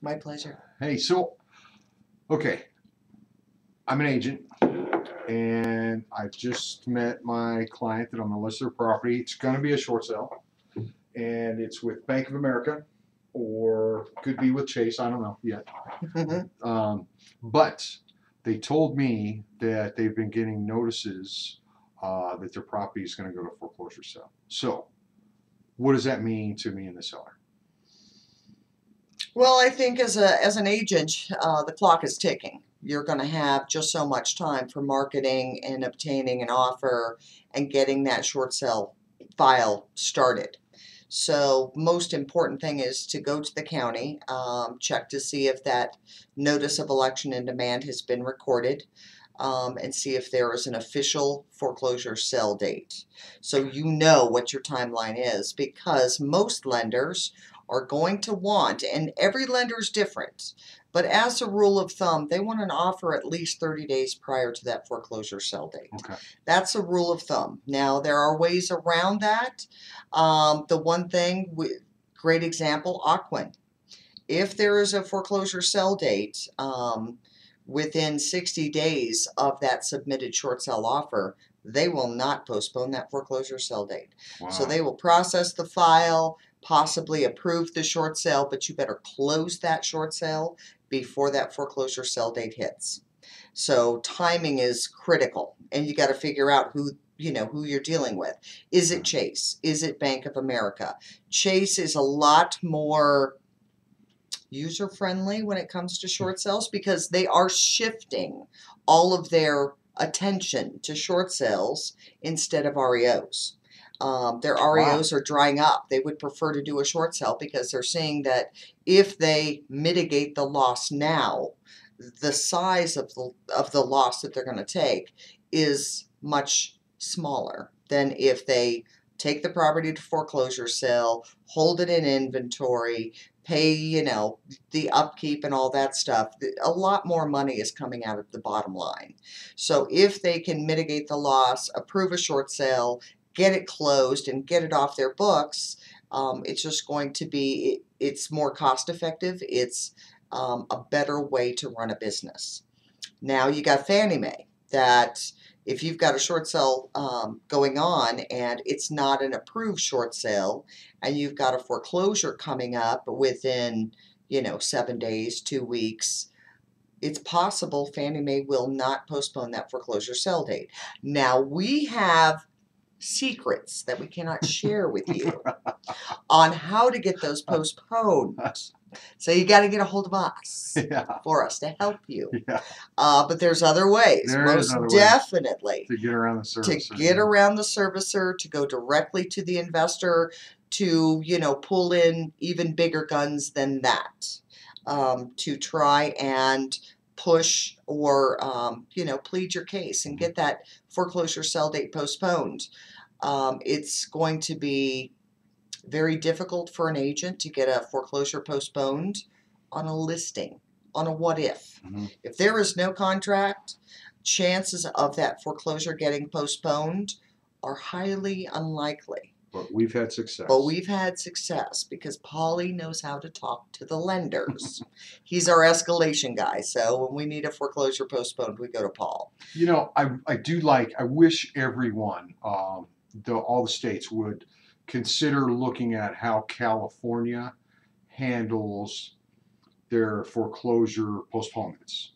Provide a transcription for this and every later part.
My pleasure. Hey, so, okay, I'm an agent, and I've just met my client that I'm going to list their property. It's going to be a short sale, and it's with Bank of America, or could be with Chase. I don't know yet. But they told me that they've been getting notices that their property is going to go to foreclosure sale. So, what does that mean to me and the seller? Well, I think as an agent, the clock is ticking. You're going to have just so much time for marketing and obtaining an offer and getting that short sale file started. So most important thing is to go to the county, check to see if that notice of election and demand has been recorded, and see if there is an official foreclosure sale date. So you know what your timeline is, because most lenders are going to want, and every lender is different, but as a rule of thumb, they want an offer at least 30 days prior to that foreclosure sale date. Okay. That's a rule of thumb. Now, there are ways around that. The one thing, great example, Aquin. If there is a foreclosure sale date within 60 days of that submitted short sale offer, they will not postpone that foreclosure sale date. Wow. So they will process the file, possibly approve the short sale, but you better close that short sale before that foreclosure sale date hits. So timing is critical, and you got to figure out who you're dealing with. Is it Chase? Is it Bank of America? Chase is a lot more user friendly when it comes to short sales because they are shifting all of their attention to short sales instead of REOs. Their REOs are drying up. They would prefer to do a short sale because they're seeing that if they mitigate the loss now, the size of the loss that they're going to take is much smaller than if they take the property to foreclosure sale, hold it in inventory, pay, the upkeep and all that stuff. A lot more money is coming out of the bottom line. So if they can mitigate the loss, approve a short sale, get it closed and get it off their books, it's just going to be, it's more cost effective. It's a better way to run a business. Now you got Fannie Mae, that if you've got a short sale going on and it's not an approved short sale and you've got a foreclosure coming up within 7 days, 2 weeks, it's possible Fannie Mae will not postpone that foreclosure sale date. Now we have secrets that we cannot share with you on how to get those postponed. So you got to get a hold of us for us to help you. Yeah. But there's other ways. Most definitely. To get around the servicer. To get around the servicer, to go directly to the investor, to, pull in even bigger guns than that, to try and push or, plead your case and get that foreclosure sale date postponed. It's going to be very difficult for an agent to get a foreclosure postponed on a listing, on a what if. Mm-hmm. If there is no contract, chances of that foreclosure getting postponed are highly unlikely. But we've had success. Because Paulie knows how to talk to the lenders. He's our escalation guy. So when we need a foreclosure postponed, we go to Paul. I wish everyone, all the states would consider looking at how California handles their foreclosure postponements.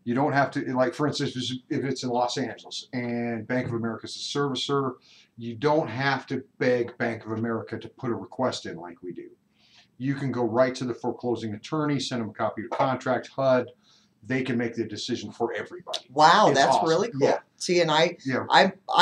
You don't have to, like for instance, if it's in Los Angeles and Bank of America is a servicer, you don't have to beg Bank of America to put a request in like we do. You can go right to the foreclosing attorney, send them a copy of the contract, HUD. They can make the decision for everybody. Wow, that's awesome. Really cool. Yeah. See, and I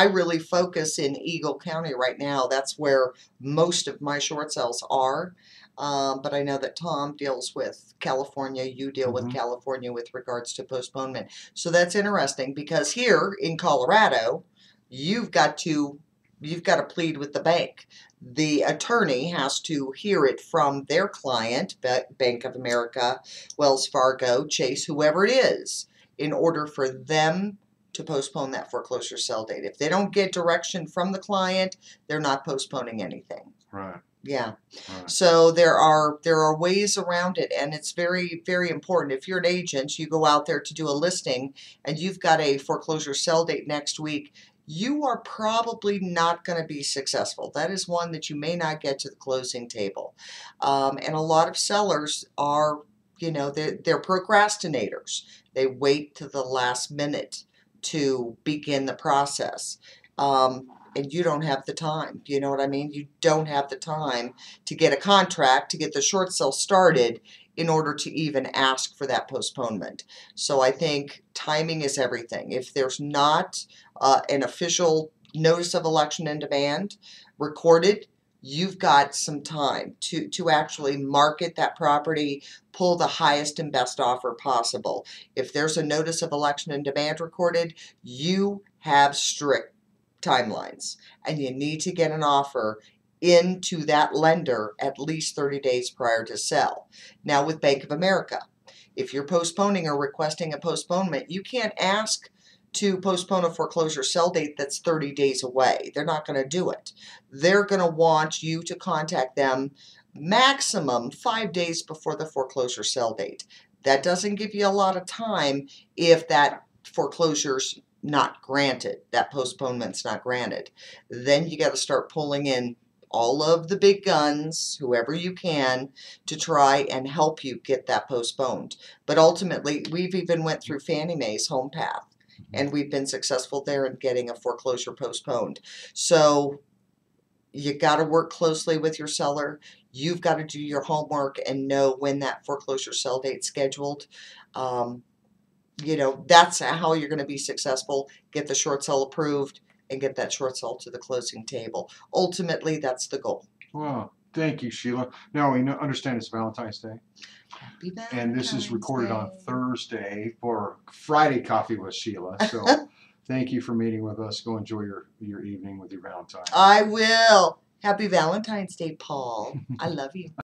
really focus in Eagle County right now. That's where most of my short sales are. But I know that Tom deals with California. You deal with California with regards to postponement. So that's interesting because here in Colorado, you've got to plead with the bank. The attorney has to hear it from their client, Bank of America, Wells Fargo, Chase, whoever it is, in order for them to postpone that foreclosure sale date. If they don't get direction from the client, they're not postponing anything. Right. Yeah. Right. So there are ways around it, and it's very, very important. If you're an agent, you go out there to do a listing and you've got a foreclosure sell date next week, you are probably not going to be successful. That is one that you may not get to the closing table. And a lot of sellers are, they're procrastinators. They wait to the last minute to begin the process. And you don't have the time. You know what I mean? You don't have the time to get a contract, to get the short sale started in order to even ask for that postponement. So I think timing is everything. If there's not an official notice of election and demand recorded, you've got some time to actually market that property, pull the highest and best offer possible. If there's a notice of election and demand recorded, you have strict timelines, and you need to get an offer into that lender at least 30 days prior to sell. Now with Bank of America, if you're postponing or requesting a postponement, you can't ask to postpone a foreclosure sell date that's 30 days away. They're not going to do it. They're going to want you to contact them maximum 5 days before the foreclosure sell date. That doesn't give you a lot of time if that foreclosure's not granted, that postponement's not granted. Then you got to start pulling in all of the big guns, whoever you can, to try and help you get that postponed. But ultimately, we've even went through Fannie Mae's home path, and we've been successful there in getting a foreclosure postponed. So you got to work closely with your seller. You've got to do your homework and know when that foreclosure sell date's scheduled. That's how you're going to be successful. Get the short sale approved and get that short sale to the closing table. Ultimately, that's the goal. Well, thank you, Sheila. Now we understand it's Valentine's Day, Happy Valentine's and this is recorded Day. on Thursday for Friday Coffee with Sheila. So thank you for meeting with us. Go enjoy your evening with your Valentine. I will. Happy Valentine's Day, Paul. I love you.